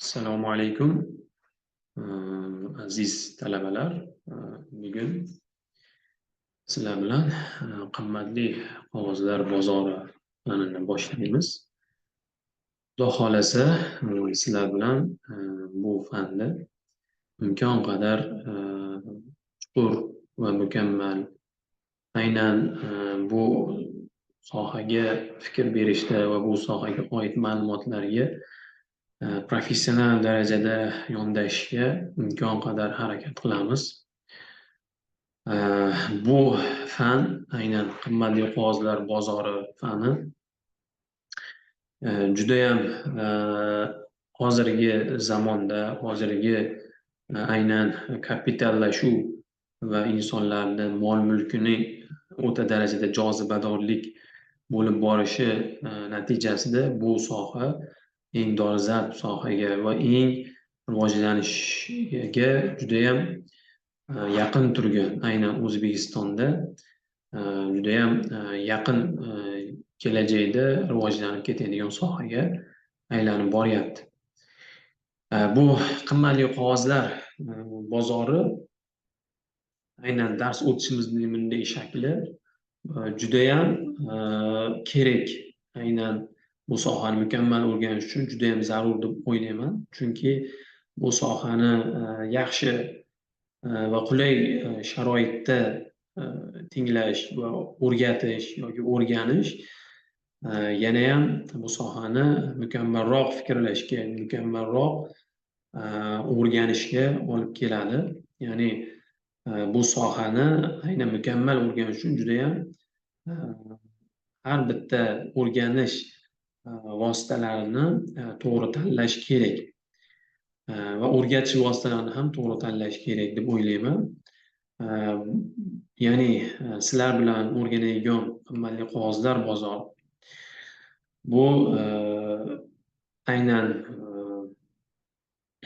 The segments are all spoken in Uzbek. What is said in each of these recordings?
Assalomu alaykum, aziz talabalar. Bugun sizlar bilan qimmatli qog'ozlar bozori fanini boshlaymiz. Xudo xolasa, sizlar bilan bu fanni imkon qadar chuqur va mukammal, aynan bu sohaga fikr berishda va bu sohaga oid ma'lumotlarga professional darajada yondashishga imkon qadar harakat qilamiz. Bu fan aynan qimmatli qog'ozlar bozori fani judayam hozirgi zamonda, hozirgi aynan kapitallashuv va insonlarni mol-mulkini o'ta darajada jozibadorlik bo'lib borishi natijasida bu soha eng dolzarb sohaga va eng rivojlanishga judayam yaqin turgan, aynan O'zbekistonda judayam yaqin kelajakda rivojlanib ketadigan sohaga aylanib boryapti. Bu qimmatli qog'ozlar bozori aynan dars o'tishimizning bunday shakli judayam kerak. Aynan bu sohani mukammal o'rganish uchun judayam zarur deb o'ylayman. Chunki bu sohani yaxshi va qulay sharoitda tinglash va o'rgatish yoki o'rganish yanayam bu sohani mukammalroq fikrlashga, mukammalroq o'rganishga olib keladi. Ya'ni bu sohani aynan mukammal o'rganish uchun judayam har bitta o'rganish vositalarini to'g'ri tanlash kerak va o'rgatish vositalarini ham to'g'ri tanlash kerak deb o'ylayman. Ya'ni sizlar bilan o'rganadigan qimmatli qog'ozlar bozori bu aynan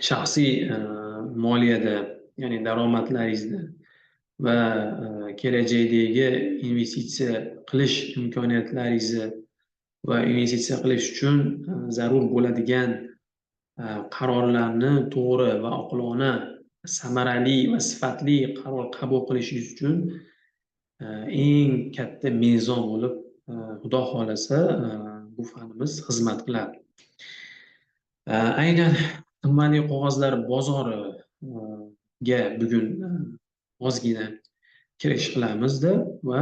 shaxsiy moliyada, ya'ni daromadlaringizda va kelajakdagi investitsiya qilish imkoniyatlaringizni va investitsiya qilish uchun zarur bo'ladigan qarorlarni to'g'ri va oqilona, samarali va sifatli qaror qabul qilishingiz uchun eng katta mezon bo'lib, Xudo xolasa, bu fanimiz xizmat qiladi. Aynan qimmatli qog'ozlar bozoriga bugun ozgina kirish qilamizda va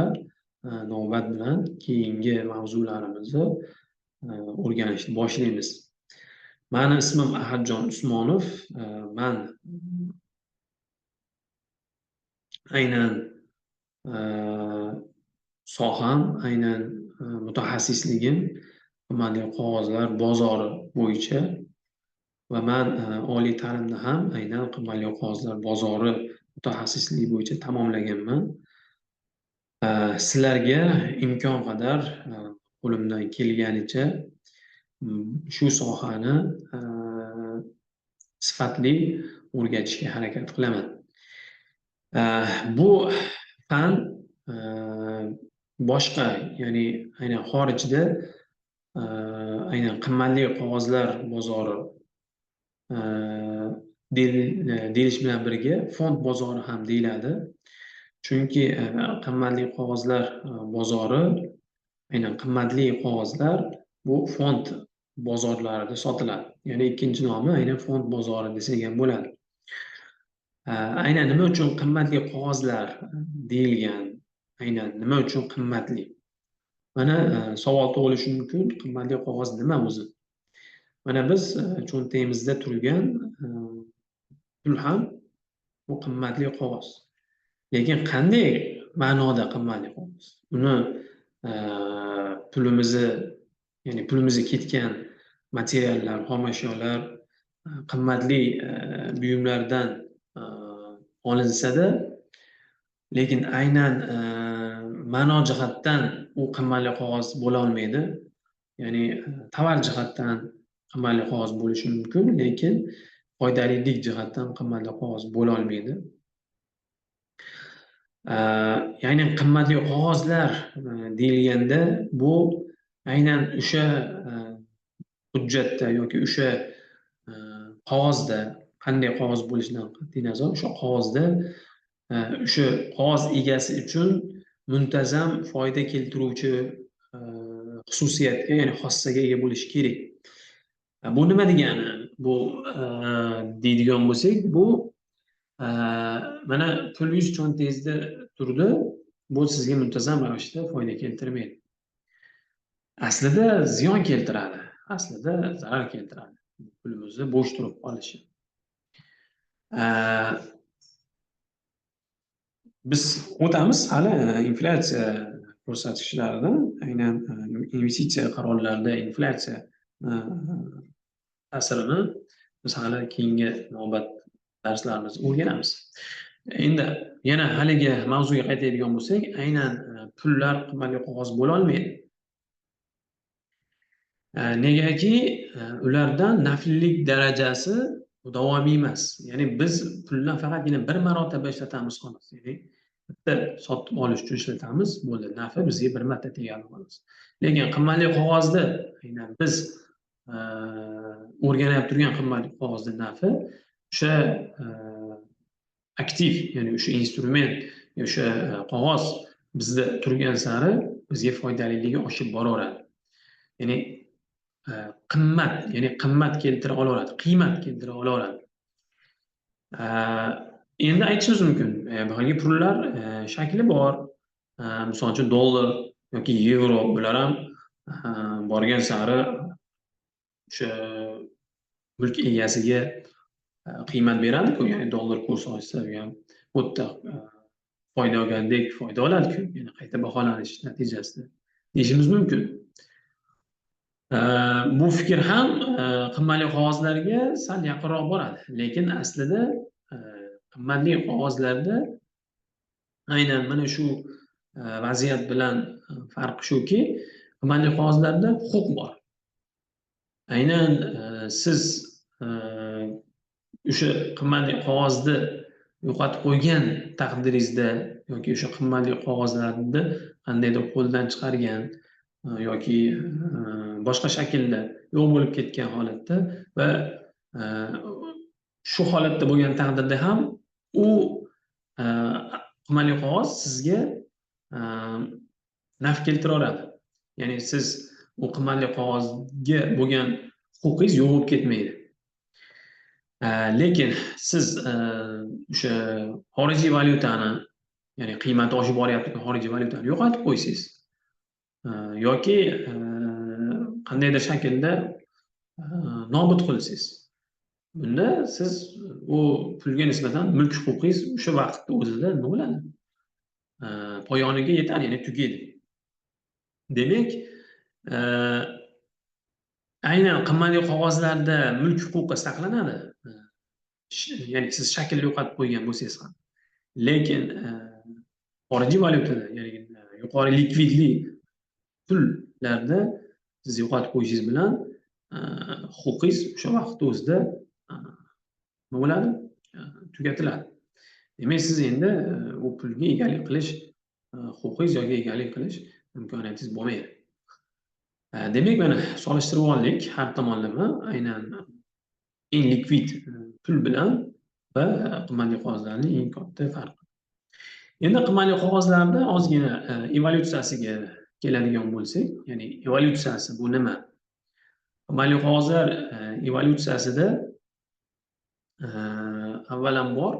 navbat bilan keyingi mavzularimizni o'rganishni boshlaymiz. Mani ismim Ahadjon Usmonov. Men aynan soham, aynan mutaxassisligim qimmatli qog'ozlar bozori bo'yicha va men oliy ta'limni ham aynan qimmatli qog'ozlar bozori mutaxassisligi bo'yicha tamomlaganman. Sizlarga imkon qadar qo'limdan kelganicha shu sohani sifatli o'rgatishga harakat qilaman. Bu fan boshqa, ya'ni aynan xorijda aynan qimmatli qog'ozlar bozori deyilish bilan birga fond bozori ham deyiladi. Chunki qimmatli qog'ozlar bozori, aynan qimmatli qog'ozlar bu fond bozorlarida sotiladi. Ya'ni ikkinchi nomi aynan fond bozori desak ham bo'ladi. Aynan nima uchun qimmatli qog'ozlar deyilgan? Aynan nima uchun qimmatli? Mana savol tug'ilishi mumkin, qimmatli qog'oz nima o'zi? Mana biz cho'ntagimizda turgan pul ham bu qimmatli qog'oz. Lekin qanday ma'noda qimmatli qog'oz? Uni pulimizga ketgan materiallar, xomashyolar qimmatli buyumlardan olinsa-da, lekin aynan ma'no jihatdan u qimmatli qog'oz bo'la olmaydi. Ya'ni tovar jihatdan qimmatli qog'oz bo'lishi mumkin, lekin foydalilik jihatdan qimmatli qog'oz bo'la olmaydi. Ya'ni qimmatli qog'ozlar deyilganda bu aynan o'sha hujjatda yoki o'sha qog'ozda qanday qog'oz bo'lishidan qat'iy nazar o'sha qog'ozda o'sha qog'oz egasi uchun muntazam foyda keltiruvchi xususiyatga, ya'ni xossaga ega bo'lishi kerak. Bu nima degani? Bu deydigan bo'lsak, bu mana pulingiz cho'ntagingizda turdi, bu sizga muntazam ravishda foyda keltirmaydi. Aslida ziyon keltiradi, aslida zarar keltiradi. Pulimizni bo'sh turib qolishi. Biz o'tamiz hali inflyatsiya ko'rsatkichlaridan, aynan investitsiya qarorlarida inflyatsiya ta'sirini biz hali keyingi navbat darslarimizda o'rganamiz. Endi yana haligi mavzuga qaytadigan bo'lsak, aynan pullar qimmatli qog'oz bo'la olmaydi. Negaki ulardan naflilik darajasi davomiy emas. Ya'ni biz pulni faqatgina bir marotaba ishlatamiz xolos. Ya'ni bitta sotib olish uchun ishlatamiz, bo'ldi. Nafi bizga bir marta tegadi xolos. Lekin qimmatli qog'ozda aynan biz o'rganib turgan qimmatli qog'ozda nafi o'sha aktiv, ya'ni o'sha instrument, o'sha qog'oz bizda turgan sari bizga foydaliligi oshib boraveradi. Ya'ni qimmat keltira olaveradi, qiymat keltira olaveradi. Endi aytishimiz mumkin, bugungi pullar shakli bor. Misol uchun dollar yoki yevro, bular ham borgan sari o'sha mulk egasiga qiymat beradi-ku, ya'ni dollar kursi oshsa ham o'ta foyda olgandek foyda oladi-ku, ya'ni qayta baholanish natijasida deyishimiz mumkin. Bu fikr ham qimmatli qog'ozlarga sal yaqinroq boradi, lekin aslida qimmatli qog'ozlarda aynan mana shu vaziyat bilan farqi shuki, qimmatli qog'ozlarda huquq bor. Aynan siz o'sha qimmatli qog'ozni yo'qotib qo'ygan taqdiringizda yoki o'sha qimmatli qog'ozlarni qandaydir qo'ldan chiqargan yoki boshqa shaklda yo'q bo'lib ketgan holatda va shu holatda bo'lgan taqdirda ham u qimmatli qog'oz sizga naf keltiraveradi. Ya'ni siz u qimmatli qog'ozga bo'lgan huquqingiz yo'q bo'lib ketmaydi. Lekin siz o'sha xorijiy valyutani, ya'ni qiymati oshib boryapti xorijiy valyutani yo'qotib qo'ysangiz yoki qandaydir shaklda nobud qilsangiz, bunda siz u pulga nisbatan mulk huquqingiz o'sha vaqtda o'zida nima bo'ladi? Poyoniga yetadi, ya'ni tugaydi. Demak, aynan qimmatli qog'ozlarda mulk huquqi saqlanadi. Ya'ni siz shaklni yo'qotib qo'ygan bo'lsangiz ham. Lekin xorijiy valyutada, ya'ni yuqori likvidli pullarda siz yo'qotib qo'yishingiz bilan huquqingiz o'sha vaqtda o'zida nima bo'ladi? Tugatiladi. Demak, siz endi u pulga egalik qilish huquqingiz yoki egalik qilish imkoniyatingiz bo'lmaydi. Demak, mana solishtirib oldik har tomonlama aynan eng likvid pul bilan va qimmatli qog'ozlarning eng katta farqi. Endi qimmatli qog'ozlarda ozgina evolyutsiyasiga keladigan bo'lsak, ya'ni evolyutsiyasi bu nima? Qimmatli qog'ozlar evolyutsiyasida avvalambor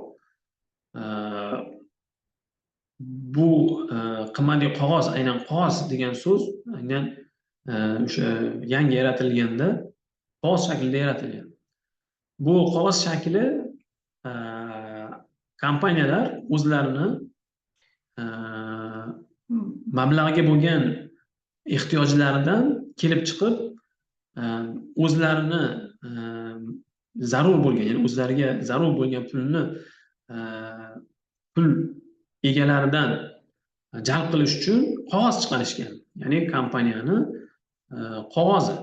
bu qimmatli qog'oz, aynan qog'oz degan so'z aynan o'sha yangi yaratilganda qog'oz shaklida yaratilgan. Bu qog'oz shakli kompaniyalar o'zlarini mablag'ga bo'lgan ehtiyojlaridan kelib chiqib o'zlarini zarur bo'lgan, ya'ni o'zlariga zarur bo'lgan pulni pul egalaridan jalb qilish uchun qog'oz chiqarishgan. Ya'ni kompaniyani qog'ozi.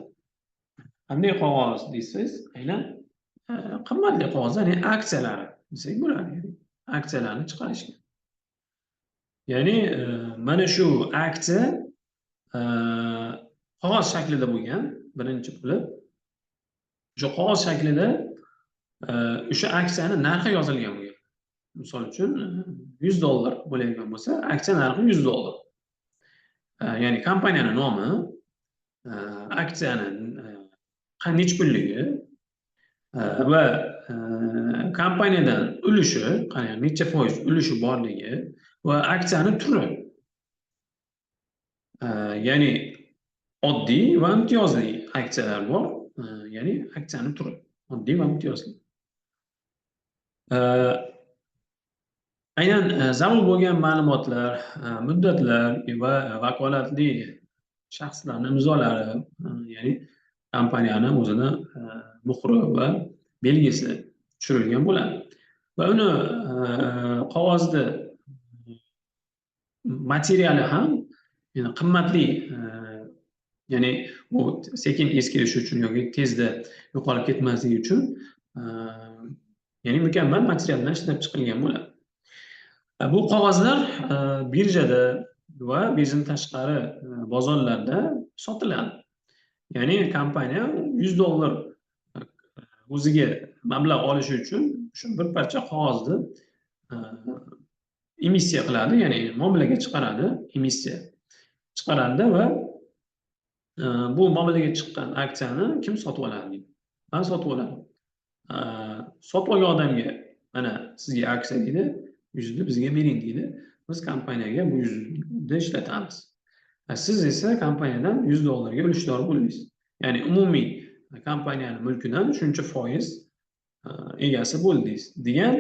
Qanday qog'oz deysiz? Aynan qimmatli qog'oz, ya'ni aksiyalari desak bo'ladi. Aksiyalarni chiqarishgan. Ya'ni mana shu aksiya qog'oz shaklida bo'lgan, birinchi puli. O'sha qog'oz shaklida o'sha aksiyani narxi yozilgan bo'lgan. Misol uchun $100 bo'ladigan bo'lsa, aksiya narxi $100. Ya'ni kompaniyani nomi, aksiyani necha kunligi va kompaniyadan ulushi, necha foiz ulushi borligi va aksiyani turi. Ya'ni oddiy va imtiyozli aksiyalar bor. Ya'ni aksiyani turi oddiy va imtiyozli. Aynan zarur bo'lgan ma'lumotlar, muddatlar va vakolatli shaxslarning imzolari, ya'ni kompaniyani o'zini muhri va belgisi tushirilgan bo'ladi. Va uni qog'ozda materiali ham qimmatli, ya'ni u sekin eskirishi uchun yoki tezda yo'qolib ketmasligi uchun ya'ni mukammal materialdan ishlab chiqilgan bo'ladi. Bu qog'ozlar birjada va birjadan tashqari bozorlarda sotiladi. Ya'ni kompaniya $100 o'ziga mablag' olishi uchun shu bir parcha qog'ozni emissiya qiladi, ya'ni muomalaga chiqaradi, emissiya chiqaradi va bu muomalaga chiqqan aksiyani kim sotib oladi? Man sotib olaman. Sotib olgan odamga mana sizga aksiya deydi, 100 ni bizga bering deydi. Biz kompaniyaga bu 100 ni ishlatamiz. Siz esa kompaniyadan $100 ga ulushdor bo'lasiz. Ya'ni umumiy kompaniyaning mulkidan shuncha foiz egasi bo'ldingiz degan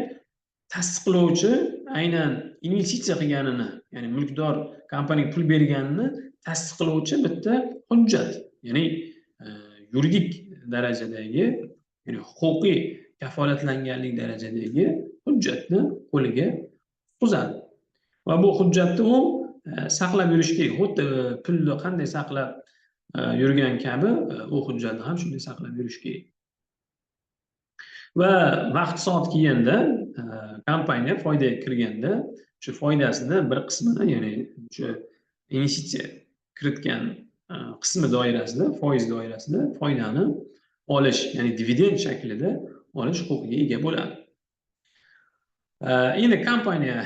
tasdiqlovchi, aynan investitsiya qilganini, ya'ni mulkdor kompaniyaga pul berganini tasdiqlovchi bitta hujjat, ya'ni yuridik darajadagi, ya'ni huquqiy kafolatlanganlik darajadagi hujjatni qo'liga tutqizadi. Va bu hujjatni u saqlab yurish kerak. Xuddi pulni qanday saqlab yurgan kabi u hujjatni ham shunday saqlab yurish kerak. Va vaqt soat kelganda kompaniya foydaga kirganda shu foydasini bir qismini, ya'ni shu investitsiya kiritgan qismi doirasida, foiz doirasida foydani olish, ya'ni dividend shaklida olish huquqiga ega bo'ladi. Endi kompaniya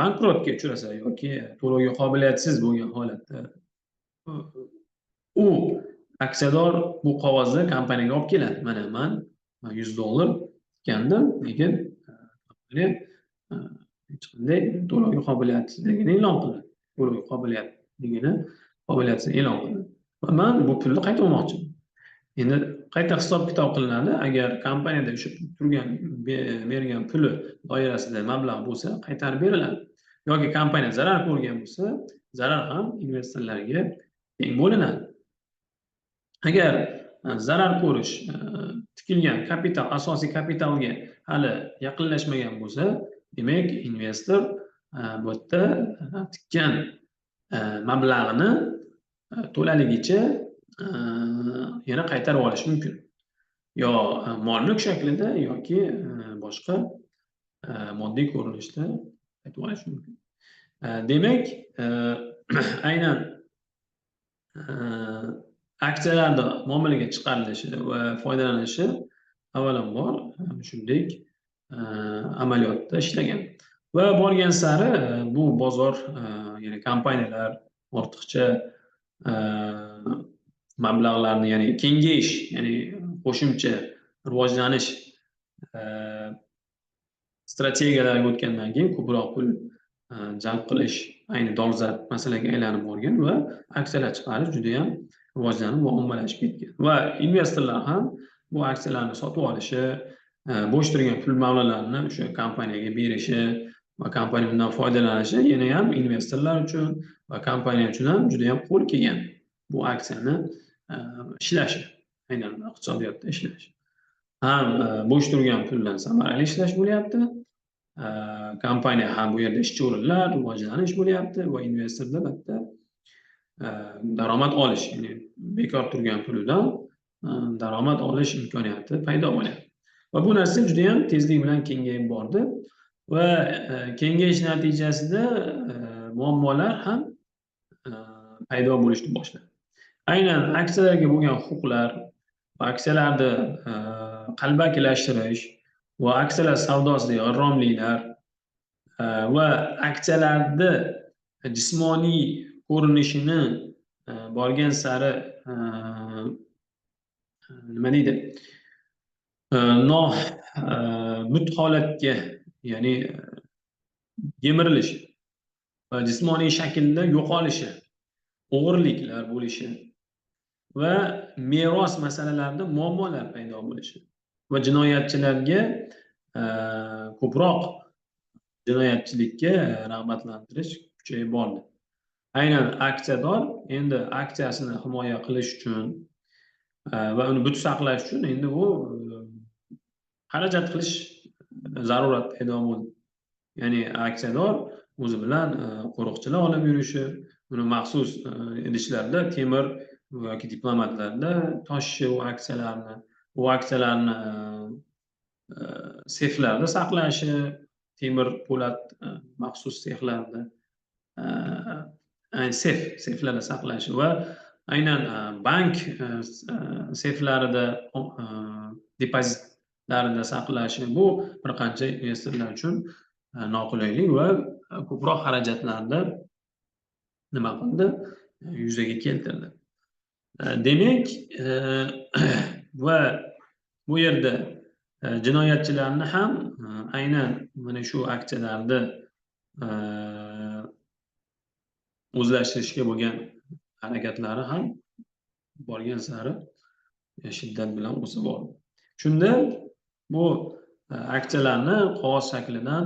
bankrotga uchrasa yoki to'lovga qobiliyatsiz bo'lgan holatda u aksiyador bu qog'ozni kompaniyaga olib keladi. Mana men $100 tikkandim, lekin kompaniya hech qanday to'lovga qobiliyatsizligini e'lon qiladi. To'lovga qobiliyatsizligini e'lon qiladi. Va men bu pulni qaytib olmoqchiman. Endi qayta hisob-kitob qilinadi. Agar kompaniyada o'sha turgan bergan puli doirasida mablag' bo'lsa, qaytarib beriladi. Yoki kompaniya zarar ko'rgan bo'lsa, zarar ham investorlarga teng bo'linadi. Agar zarar ko'rish tikilgan kapital, asosiy kapitalga hali yaqinlashmagan bo'lsa, demak investor bu yerda tikkan mablag'ini to'laligicha yana qaytarib olish mumkin. Yo mol-mulk shaklida yoki boshqa moddiy ko'rinishda qaytarib olish mumkin. Demak, aynan aksiyalarda muomalaga chiqarilishi va foydalanishi avvalambor shunday amaliyotda ishlagan. Va borgan sari bu bozor, ya'ni kompaniyalar ortiqcha mablag'larni, ya'ni kengayish, ya'ni qo'shimcha rivojlanish strategiyalariga o'tgandan keyin ko'proq pul jalb qilish ayni dolzarb masalaga aylanib borgan va aksiyalar chiqarish juda ham rivojlanib va ommalashib ketgan. Va investorlar ham bu aksiyalarni sotib olishi, bo'sh turgan pul mablag'larini o'sha kompaniyaga berishi va kompaniya bundan foydalanishi yana ham investorlar uchun va kompaniya uchun ham juda ham qo'l kelgan. Bu aksiyani ishlashi, aynan iqtisodiyotda ishlash. Ham bo'sh turgan puldan samarali ishlash bo'lyapti. Kompaniya ham bu yerda ishchi o'rinlar, rivojlanish bo'lyapti va investorda bitta daromad olish, ya'ni bekor turgan pulidan daromad olish imkoniyati paydo bo'lyapti. Va bu narsa juda ham tezlik bilan kengayib bordi va kengayish natijasida muammolar ham paydo bo'lishni boshladi. Aynan aksiyalarga bo'lgan huquqlar va aksiyalarni qalbakilashtirish va aksiyalar savdosidagi g'irromliklar va aksiyalarni jismoniy ko'rinishini borgan sari nima deydi but holatga, ya'ni yemirilishi va jismoniy shaklda yo'qolishi, o'g'irliklar bo'lishi va meros masalalarida muammolar paydo bo'lishi va jinoyatchilarga ko'proq jinoyatchilikka rag'batlantirish kuchayib bordi. Aynan aksiyador endi aksiyasini himoya qilish uchun va uni but saqlash uchun endi u xarajat qilish zarurat paydo bo'ldi. Ya'ni aksiyador o'zi bilan qo'riqchilar olib yurishi, uni maxsus idishlarda temir yoki diplomatlarda toshishi u aksiyalarni seflarda saqlashi, temir po'lat maxsus sexlarda seflarda saqlashi va aynan bank seflarida depozitlarida saqlashi bu bir qancha investorlar uchun noqulaylik va ko'proq xarajatlarni nima qildi? Yuzaga keltirdi. Demak, va bu yerda jinoyatchilarni ham aynan mana shu aksiyalarni o'zlashtirishga bo'lgan harakatlari ham borgan sari shiddat bilan o'sib bordi. Shunda bu aksiyalarni qog'oz shaklidan,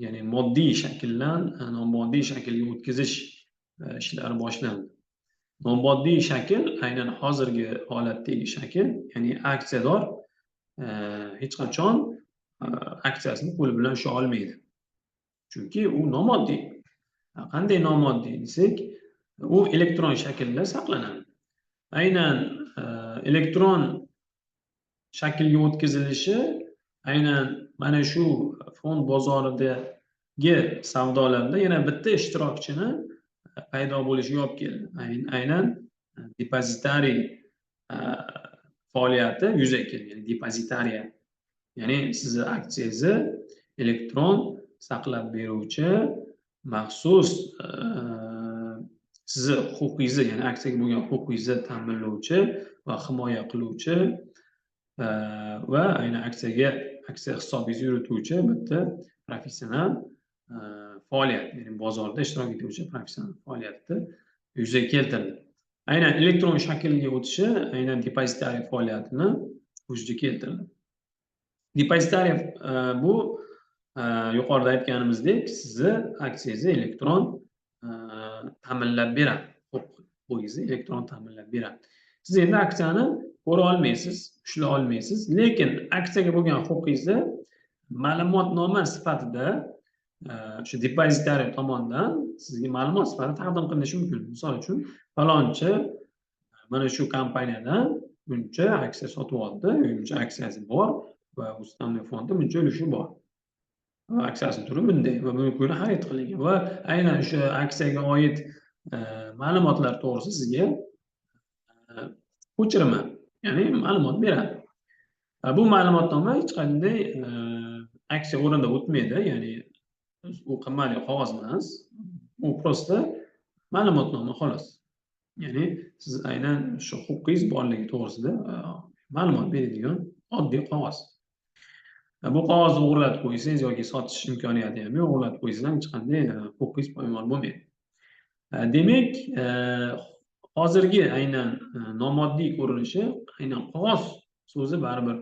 ya'ni moddiy shakldan nomoddiy shaklga o'tkazish ishlari boshlandi. Nomoddiy shakl aynan hozirgi holatdagi shakl, ya'ni aksiyador hech qachon aksiyasini qo'li bilan usha olmaydi. Chunki u nomoddiy. Qanday nomoddiy desak, u elektron shaklda saqlanadi. Aynan elektron shaklga o'tkazilishi aynan mana shu fond bozoridagi savdolarda yana bitta ishtirokchini paydo bo'lishiga olib keldi. Aynan depozitariy faoliyati yuzaga keldi. Ya'ni depozitariya, ya'ni sizni aksiyangizni elektron saqlab beruvchi maxsus sizni huquqingizni, ya'ni aksiyaga bo'lgan huquqingizni ta'minlovchi va himoya qiluvchi va aynan aksiya hisobingizni yurituvchi bitta professional faoliyat, ya'ni bozorda ishtirok etuvchi professional faoliyatni yuzaga keltirdi. Aynan elektron shaklga o'tishi aynan depozitariya faoliyatini vujudga keltirdi. Depozitariya bu yuqorida aytganimizdek, sizni aksiyangizni elektron ta'minlab beradi. Huquqingizni elektron ta'minlab beradi. Siz endi aksiyani ko'ra olmaysiz, ushlay olmaysiz, lekin aksiyaga bo'lgan huquqingizni ma'lumotnoma sifatida shu depozitariya tomonidan sizga ma'lumot sifatida taqdim qilinishi mumkin. Misol uchun, falonchi mana shu kompaniyadan buncha aksiya sotib oldi, buncha aksiyasi bor va ustavnoy fondda buncha ulushi bor. Aksiyasi turi bunday va buni kuni xarid qilingan va aynan o'sha aksiyaga oid ma'lumotlar to'g'risida sizga ko'chirma, ya'ni ma'lumot beradi. Bu ma'lumotnoma hech qanday aksiya o'rnida o'tmaydi, ya'ni u qimmatli qog'oz emas, u prosta ma'lumotnoma xolos. Ya'ni siz aynan shu huquqingiz borligi to'g'risida ma'lumot beradigan oddiy qog'oz. Bu qog'ozni o'g'irlatib qo'ysangiz yoki sotish imkoniyati ham yo'q, o'g'irlatib qo'ysangiz ham hech qanday huquqingiz poymol bo'lmaydi. Demak, hozirgi aynan nomoddiy ko'rinishi, aynan qog'oz so'zi baribir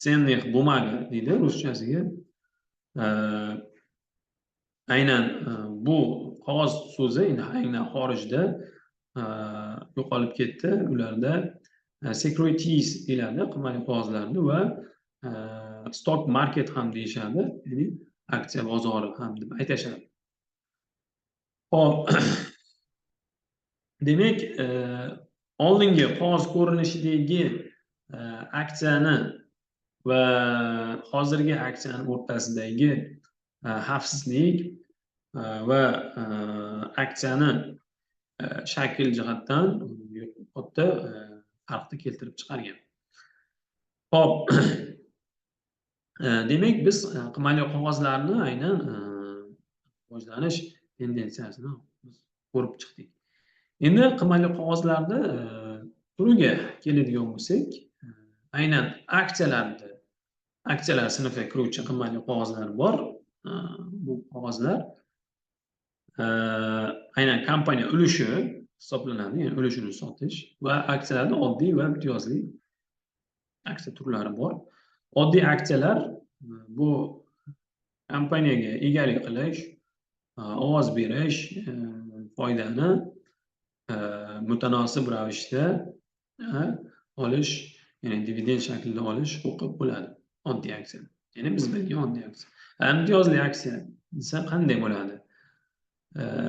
ценных бумага deydi ruschasiga. Aynan bu qog'oz so'zi aynan xorijda yo'qolib ketdi. Ularda securities deyiladi, qimmatli qog'ozlarni va stock market ham deyishadi, ya'ni aksiya bozori ham deb aytishadi. Hop. Demak, oldingi qog'oz ko'rinishidagi aksiyani va hozirgi aksiyani o'rtasidagi xavfsizlik va aksiyani shakl jihatdan katta farqni keltirib chiqargan. Hop. Demak, biz qimmatli qog'ozlarni aynan rivojlanish tendensiyasini biz ko'rib chiqdik. Endi qimmatli qog'ozlarni turiga keladigan bo'lsak, aynan aksiyalar sinfiga kiruvchi qimmatli qog'ozlar bor. Bu qog'ozlar aynan kompaniya ulushi hisoblanadi, ya'ni ulushini sotish va aksiyalarda oddiy va imtiyozli aksiya turlari bor. Oddiy aksiyalar bu kompaniyaga egalik qilish, ovoz berish, foydani mutanosib ravishda olish, ya'ni dividend shaklida olish huquqi bo'ladi. Oddiy aksiya. Ya'ni biz bilgan oddiy aksiya. Imtiyozli aksiya desa qanday bo'ladi?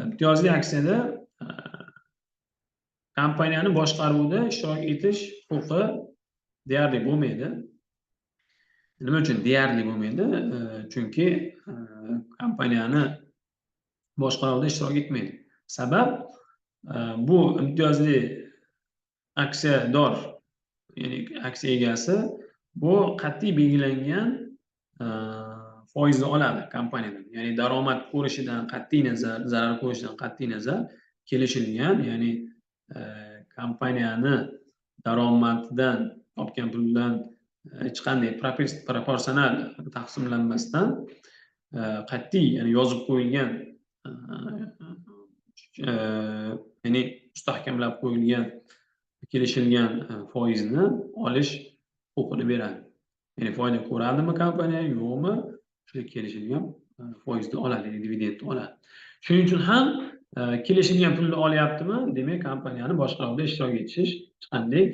Imtiyozli aksiyada kompaniyani boshqaruvida ishtirok etish huquqi deyarli bo'lmaydi. Nima uchun deyarli bo'lmaydi? Chunki kompaniyani boshqaruvida ishtirok etmaydi. Sabab bu imtiyozli aksiyador, ya'ni aksiya egasi bu qat'iy belgilangan foizni oladi kompaniyadan. Ya'ni daromad ko'rishidan qat'iy nazar, zarar ko'rishidan qat'iy nazar kelishilgan, ya'ni kompaniyani daromadidan topgan puldan hech qanday proporsional taqsimlanmasdan qat'iy, ya'ni yozib qo'yilgan, ya'ni mustahkamlab qo'yilgan, kelishilgan foizni olish huquqini beradi. Ya'ni foyda ko'radimi kompaniya, yo'qmi, shu kelishilgan foizni oladi, ya'ni dividendni oladi. Shuning uchun ham kelishilgan pulni olyaptimi, demak kompaniyani boshqaruvida ishtirok etish hech qanday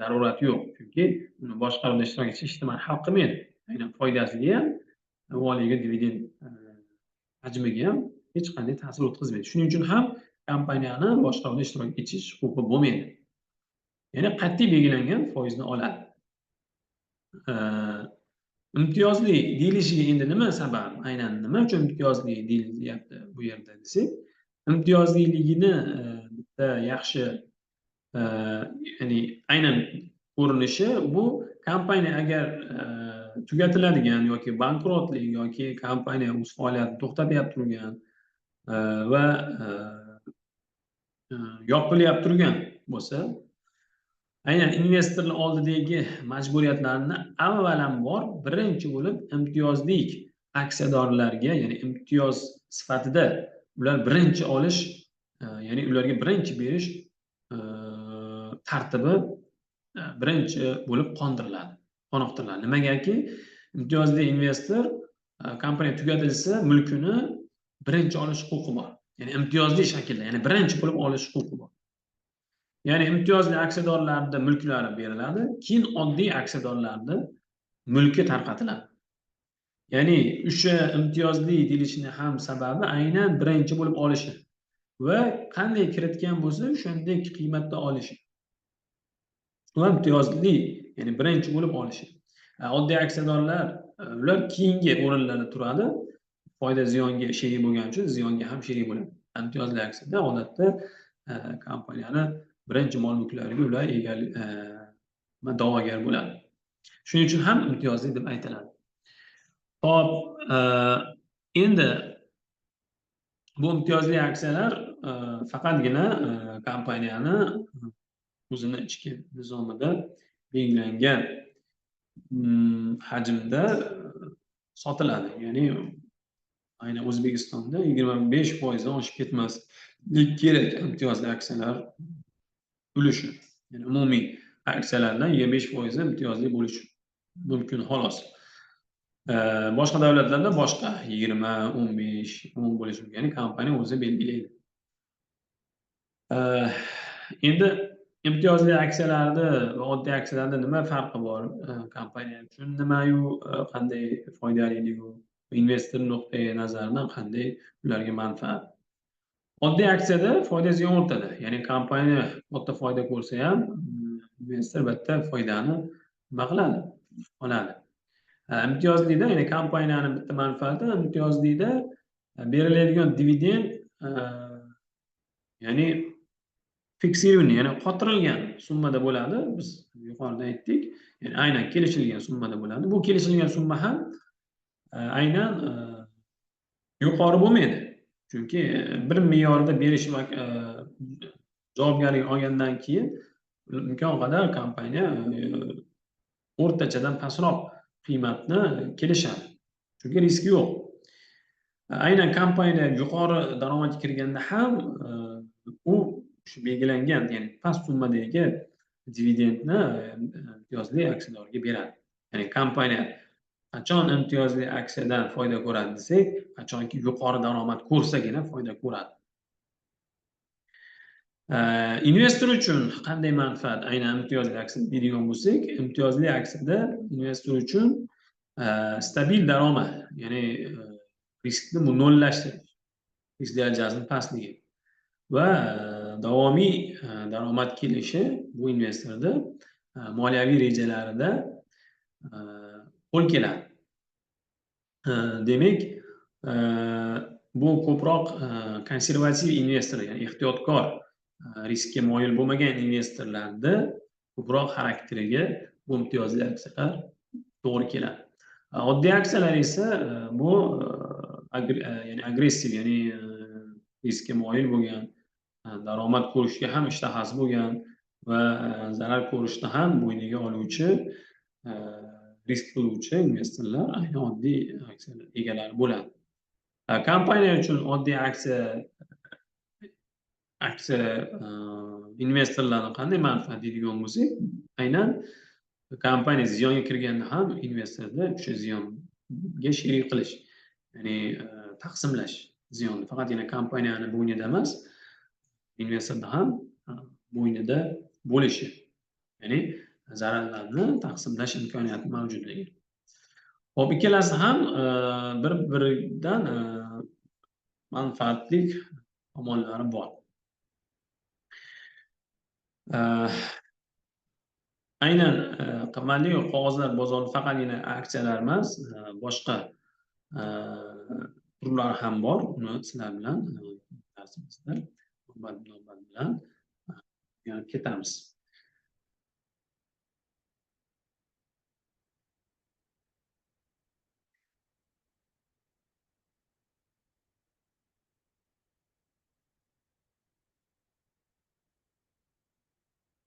zarurati yo'q. Chunki uni boshqaruvida ishtirok etish ijtimoiy haq qilmaydi. Aynan foydasiga ham, avvaliga dividend hajmiga ham hech qanday ta'sir o'tkazmaydi. Shuning uchun ham kompaniyani boshqaruvida ishtirok etish huquqi bo'lmaydi. Ya'ni qat'iy belgilangan foizni oladi. Imtiyozli deyilishiga endi nima sabab? Aynan nima uchun imtiyozli deyilyapti bu yerda desak, imtiyozliligini bitta yaxshi, ya'ni aynan ko'rinishi bu kompaniya agar tugatiladigan yoki bankrotlik yoki kompaniya o'z faoliyatini to'xtatib turgan va yopilyap turgan bo'lsa, aynan investorlar oldidagi majburiyatlarni avvalambor birinchi bo'lib imtiyozli aksiyadorlarga, ya'ni imtiyoz sifatida ular birinchi olish, ya'ni ularga birinchi berish tartibi birinchi bo'lib qoniqtiriladi. Nimagaki, imtiyozli investor kompaniya tugatilsa mulkini birinchi olish huquqi bor. Ya'ni imtiyozli shaklda, ya'ni birinchi bo'lib olish huquqi bor. Ya'ni imtiyozli aksiyadorlarda mulklari beriladi, keyin oddiy aksiyadorlarda mulki tarqatiladi. Ya'ni o'sha imtiyozli deyilishining ham sababi aynan birinchi bo'lib olishi va qanday kiritgan bo'lsa, o'shanday qiymatda olishi. Va imtiyozli, ya'ni birinchi bo'lib olishi. Oddiy aksiyadorlar ular keyingi o'rinlarda turadi. Foyda ziyonga sherik bo'lgani uchun ziyonga ham sherik bo'ladi. Imtiyozli aksiyada odatda kompaniyani birinchi mol-mulklariga ular da'vogar bo'ladi. Shuning uchun ham imtiyozli deb aytiladi. Hop, endi bu imtiyozli aksiyalar faqatgina kompaniyani o'zini ichki nizomida belgilangan hajmda sotiladi. Ya'ni aynan O'zbekistonda 25% dan oshib ketmaslik kerak imtiyozli aksiyalar ulushi. Ya'ni umumiy aksiyalardan 25% imtiyozli bo'lishi mumkin xolos. Boshqa davlatlarda boshqa 20, 15, 10 bo'lishi mumkin. Ya'ni kompaniya o'zi belgilaydi. Endi imtiyozli aksiyalarda va oddiy aksiyalarda nima farqi bor? Kompaniya uchun nima-yu, qanday foydaliligi, investor nuqtai nazaridan qanday ularga manfaat? Oddiy aksiyada foyda ziyon o'rtada. Ya'ni kompaniya katta foyda ko'rsa ham, investor bitta foydani nima qiladi? Oladi. Imtiyozlida, ya'ni kompaniyaning bitta manfaati, imtiyozlida beriladigan dividend, ya'ni fiksirованniy, ya'ni qotirilgan summada bo'ladi. Biz yuqorida aytdik. Ya'ni aynan kelishilgan summada bo'ladi. Bu kelishilgan summa ham aynan yuqori bo'lmaydi. Chunki bir me'yorda berish va javobgarlik olgandan keyin imkon qadar kompaniya o'rtachadan pastroq qiymatni kelishadi. Chunki risk yo'q. Aynan kompaniya yuqori daromadga kirganda ham u shu belgilangan, ya'ni past summadagi dividendni imtiyozli aksiyadorga beradi. Ya'ni kompaniya qachon imtiyozli aksiyadan foyda ko'radi desak, qachonki yuqori daromad ko'rsagina foyda ko'radi. Investor uchun qanday manfaat? Aynan imtiyozli aksiya deydigan bo'lsak, imtiyozli aksiyada investor uchun stabil daromad, ya'ni riskni nollashtirish, risk darajasining pastligi va davomiy daromad kelishi bu investorda moliyaviy rejalarida qo'l keladi. Demak, bu ko'proq konservativ investor, ya'ni ehtiyotkor, riskka moyil bo'lmagan investorlarda ko'proq xarakteriga bu imtiyozli aksiyalar to'g'ri keladi. Oddiy aksiyalar esa bu ya'ni agressiv, ya'ni riskka moyil bo'lgan, daromad ko'rishga ham ishtahasi bo'lgan va zarar ko'rishni ham bo'yniga oluvchi, risk qiluvchi investorlar aynan oddiy aksiyalar egalari bo'ladi. Kompaniya uchun oddiy aksiya investorlarning qanday manfaat deydigan bo'lsak, aynan kompaniya ziyonga kirganda ham investorda o'sha ziyonga sherik qilish, ya'ni taqsimlash ziyonni faqatgina kompaniyani bo'ynida emas, investorda ham bo'ynida bo'lishi, ya'ni zararlarni taqsimlash imkoniyati mavjudligi. Hop, ikkalasi ham bir-biridan manfaatli tomonlari bor. Aynan qimmatli qog'ozlar bozori faqatgina aksiyalar emas, boshqa turlar ham bor. Uni sizlar bilan darsimizda navbat bilan ketamiz.